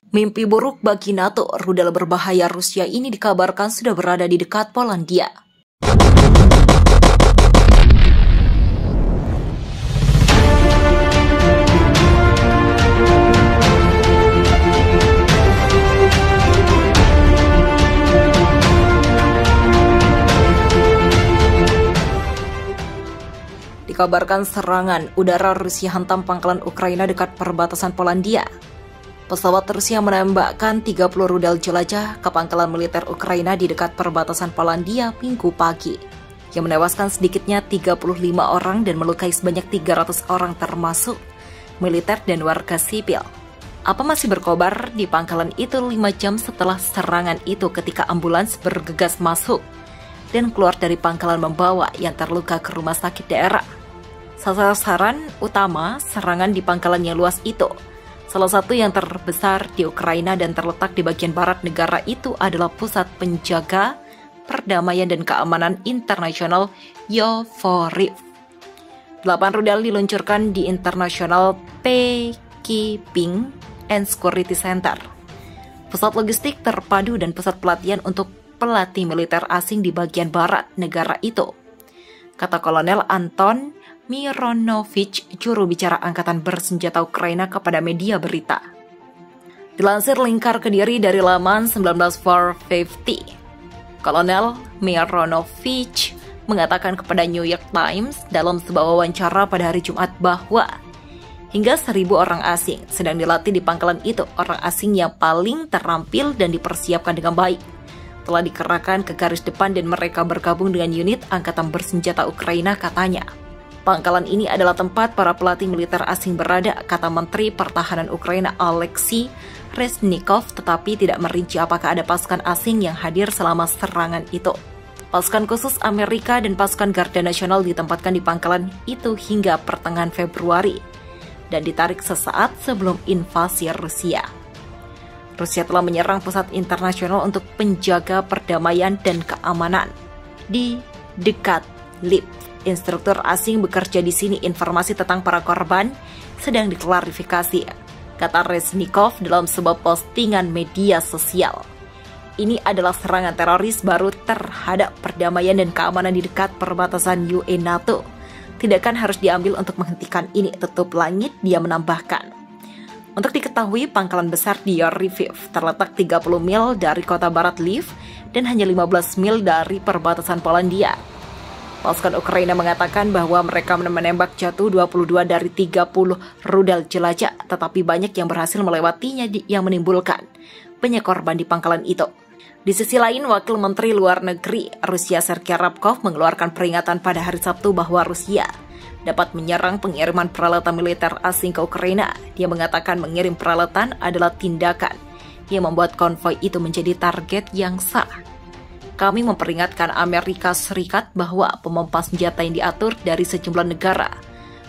Mimpi buruk bagi NATO, rudal berbahaya Rusia ini dikabarkan sudah berada di dekat Polandia. Dikabarkan serangan udara Rusia hantam pangkalan Ukraina dekat perbatasan Polandia. Pesawat Rusia menembakkan 30 rudal jelajah ke pangkalan militer Ukraina di dekat perbatasan Polandia Minggu pagi, yang menewaskan sedikitnya 35 orang dan melukai sebanyak 300 orang termasuk militer dan warga sipil. Apa masih berkobar di pangkalan itu 5 jam setelah serangan itu ketika ambulans bergegas masuk dan keluar dari pangkalan membawa yang terluka ke rumah sakit daerah. Sasaran utama serangan di pangkalan yang luas itu, salah satu yang terbesar di Ukraina dan terletak di bagian barat negara itu, adalah pusat penjaga perdamaian dan keamanan internasional Yovoriv. 8 rudal diluncurkan di International Peacekeeping and Security Center, pusat logistik terpadu dan pusat pelatihan untuk pelatih militer asing di bagian barat negara itu, kata Kolonel Anton Mironovich, juru bicara Angkatan Bersenjata Ukraina, kepada media berita. Dilansir Lingkar Kediri dari laman 19450, Kolonel Mironovich mengatakan kepada New York Times dalam sebuah wawancara pada hari Jumat bahwa hingga 1.000 orang asing sedang dilatih di pangkalan itu. Orang asing yang paling terampil dan dipersiapkan dengan baik telah dikerahkan ke garis depan dan mereka bergabung dengan unit Angkatan Bersenjata Ukraina, katanya. Pangkalan ini adalah tempat para pelatih militer asing berada, kata Menteri Pertahanan Ukraina Oleksiy Reznikov, tetapi tidak merinci apakah ada pasukan asing yang hadir selama serangan itu. Pasukan khusus Amerika dan pasukan Garda Nasional ditempatkan di pangkalan itu hingga pertengahan Februari dan ditarik sesaat sebelum invasi Rusia. Rusia telah menyerang pusat internasional untuk penjaga perdamaian dan keamanan di dekat Lviv. Instruktur asing bekerja di sini. Informasi tentang para korban sedang diklarifikasi, kata Reznikov dalam sebuah postingan media sosial. Ini adalah serangan teroris baru terhadap perdamaian dan keamanan di dekat perbatasan UE NATO. Tidak kan harus diambil untuk menghentikan ini, tutup langit, dia menambahkan. Untuk diketahui, pangkalan besar di Yovoriv terletak 30 mil dari kota barat Lviv dan hanya 15 mil dari perbatasan Polandia. Pasukan Ukraina mengatakan bahwa mereka menembak jatuh 22 dari 30 rudal jelajah, tetapi banyak yang berhasil melewatinya yang menimbulkan banyak korban di pangkalan itu. Di sisi lain, Wakil Menteri Luar Negeri Rusia Sergei Ryabkov mengeluarkan peringatan pada hari Sabtu bahwa Rusia dapat menyerang pengiriman peralatan militer asing ke Ukraina. Dia mengatakan mengirim peralatan adalah tindakan yang membuat konvoi itu menjadi target yang sah. Kami memperingatkan Amerika Serikat bahwa pompa senjata yang diatur dari sejumlah negara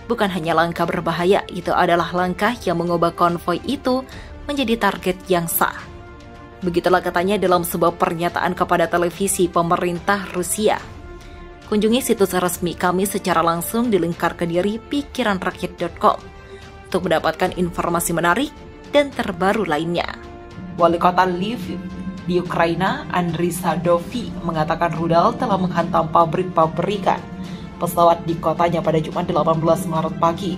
bukan hanya langkah berbahaya, itu adalah langkah yang mengubah konvoi itu menjadi target yang sah. Begitulah katanya dalam sebuah pernyataan kepada televisi pemerintah Rusia. Kunjungi situs resmi kami secara langsung di Lingkar Kediri pikiranrakyat.com untuk mendapatkan informasi menarik dan terbaru lainnya. Wali kota Lviv di Ukraina, Andriy Sadovy, mengatakan rudal telah menghantam pabrik-pabrikan pesawat di kotanya pada Jumat 18 Maret pagi.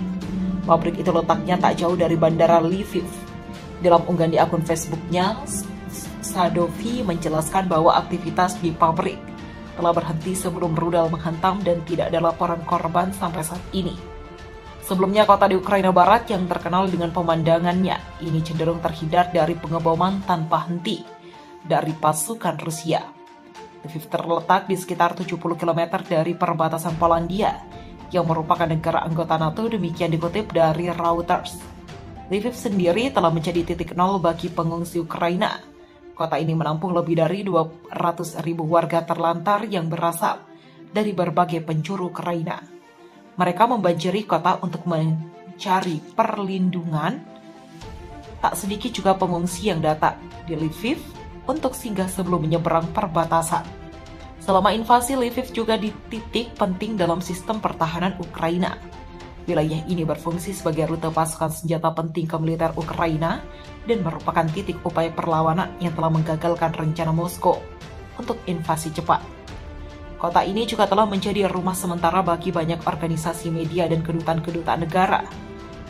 Pabrik itu letaknya tak jauh dari bandara Lviv. Dalam unggahan di akun Facebooknya, Sadovy menjelaskan bahwa aktivitas di pabrik telah berhenti sebelum rudal menghantam dan tidak ada laporan korban sampai saat ini. Sebelumnya, kota di Ukraina Barat yang terkenal dengan pemandangannya ini cenderung terhindar dari pengeboman tanpa henti dari pasukan Rusia. Lviv terletak di sekitar 70 km dari perbatasan Polandia yang merupakan negara anggota NATO, demikian dikutip dari Reuters. Lviv sendiri telah menjadi titik nol bagi pengungsi Ukraina. Kota ini menampung lebih dari 200.000 warga terlantar yang berasal dari berbagai penjuru Ukraina. Mereka membanjiri kota untuk mencari perlindungan. Tak sedikit juga pengungsi yang datang di Lviv untuk singgah sebelum menyeberang perbatasan. Selama invasi, Lviv juga di titik penting dalam sistem pertahanan Ukraina. Wilayah ini berfungsi sebagai rute pasukan senjata penting ke militer Ukraina dan merupakan titik upaya perlawanan yang telah menggagalkan rencana Moskow untuk invasi cepat. Kota ini juga telah menjadi rumah sementara bagi banyak organisasi media dan kedutaan-kedutaan negara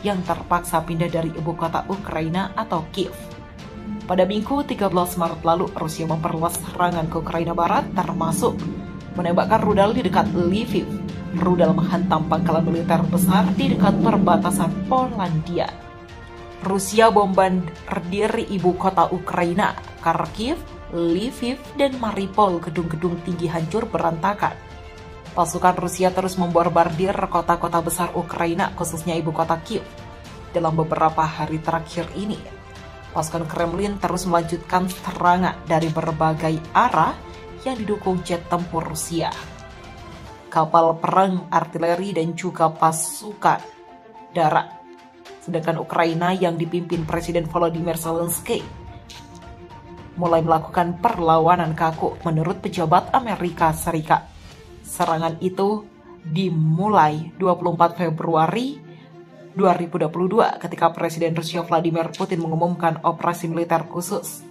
yang terpaksa pindah dari ibu kota Ukraina atau Kiev. Pada Minggu 13 Maret lalu, Rusia memperluas serangan ke Ukraina Barat termasuk menembakkan rudal di dekat Lviv. Rudal menghantam pangkalan militer besar di dekat perbatasan Polandia. Rusia bombardir ibu kota Ukraina, Kharkiv, Lviv, dan Mariupol. Gedung-gedung tinggi hancur berantakan. Pasukan Rusia terus membombardir kota-kota besar Ukraina, khususnya ibu kota Kiev. Dalam beberapa hari terakhir ini, pasukan Kremlin terus melanjutkan serangan dari berbagai arah yang didukung jet tempur Rusia, kapal perang, artileri, dan juga pasukan darat. Sedangkan Ukraina yang dipimpin Presiden Volodymyr Zelensky mulai melakukan perlawanan kaku menurut pejabat Amerika Serikat. Serangan itu dimulai 24 Februari 2022 ketika Presiden Rusia Vladimir Putin mengumumkan operasi militer khusus.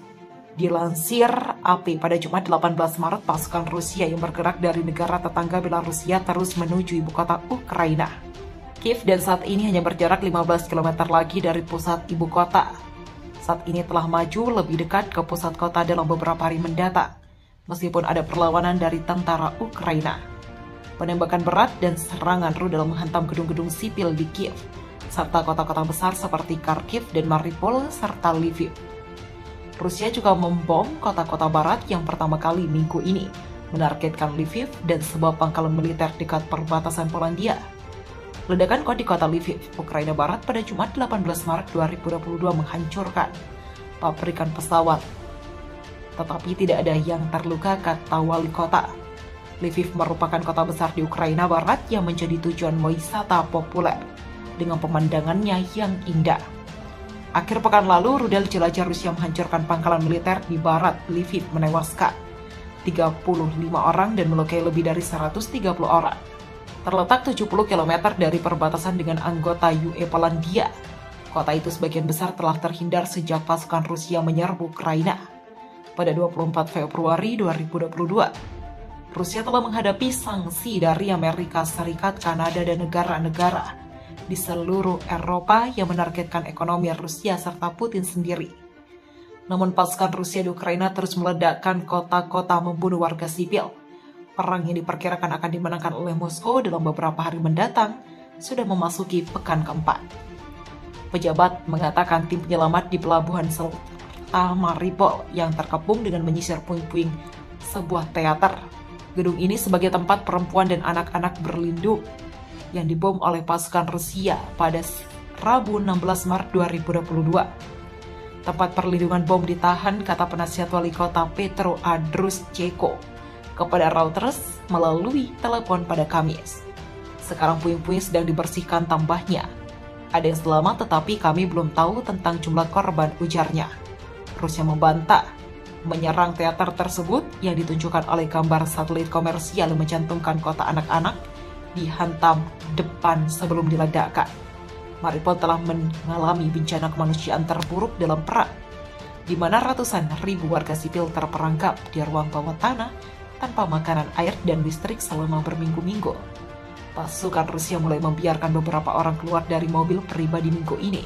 Dilansir AP, pada Jumat 18 Maret, pasukan Rusia yang bergerak dari negara tetangga Belarusia terus menuju ibu kota Ukraina, Kiev, dan saat ini hanya berjarak 15 km lagi dari pusat ibu kota. Saat ini telah maju lebih dekat ke pusat kota dalam beberapa hari mendatang, meskipun ada perlawanan dari tentara Ukraina. Penembakan berat dan serangan rudal menghantam gedung-gedung sipil di Kiev, serta kota-kota besar seperti Kharkiv dan Mariupol serta Lviv. Rusia juga membom kota-kota barat yang pertama kali minggu ini, menargetkan Lviv dan sebuah pangkalan militer dekat perbatasan Polandia. Ledakan di kota Lviv, Ukraina Barat pada Jumat 18 Maret 2022 menghancurkan pabrikan pesawat. Tetapi tidak ada yang terluka, kata wali kota. Lviv merupakan kota besar di Ukraina Barat yang menjadi tujuan wisata populer dengan pemandangannya yang indah. Akhir pekan lalu, rudal jelajah Rusia menghancurkan pangkalan militer di barat Lviv, menewaskan 35 orang dan melukai lebih dari 130 orang. Terletak 70 km dari perbatasan dengan anggota UE Polandia. Kota itu sebagian besar telah terhindar sejak pasukan Rusia menyerbu Ukraina. Pada 24 Februari 2022, Rusia telah menghadapi sanksi dari Amerika Serikat, Kanada, dan negara-negara di seluruh Eropa yang menargetkan ekonomi Rusia serta Putin sendiri. Namun pasukan Rusia di Ukraina terus meledakkan kota-kota, membunuh warga sipil. Perang yang diperkirakan akan dimenangkan oleh Moskow dalam beberapa hari mendatang sudah memasuki pekan keempat. Pejabat mengatakan tim penyelamat di pelabuhan serta Mariupol yang terkepung dengan menyisir puing-puing sebuah teater. Gedung ini sebagai tempat perempuan dan anak-anak berlindung yang dibom oleh pasukan Rusia pada Rabu 16 Maret 2022. Tempat perlindungan bom ditahan, kata penasihat wali kota Petro Andrushchenko kepada Reuters melalui telepon pada Kamis. Sekarang puing-puing sedang dibersihkan, tambahnya. Ada yang selamat tetapi kami belum tahu tentang jumlah korban, ujarnya. Rusia membantah menyerang teater tersebut yang ditunjukkan oleh gambar satelit komersial yang mencantumkan kota anak-anak dihantam depan sebelum diledakkan. Mariupol telah mengalami bencana kemanusiaan terburuk dalam perang, di mana ratusan ribu warga sipil terperangkap di ruang bawah tanah tanpa makanan, air, dan listrik selama berminggu-minggu. Pasukan Rusia mulai membiarkan beberapa orang keluar dari mobil pribadi minggu ini.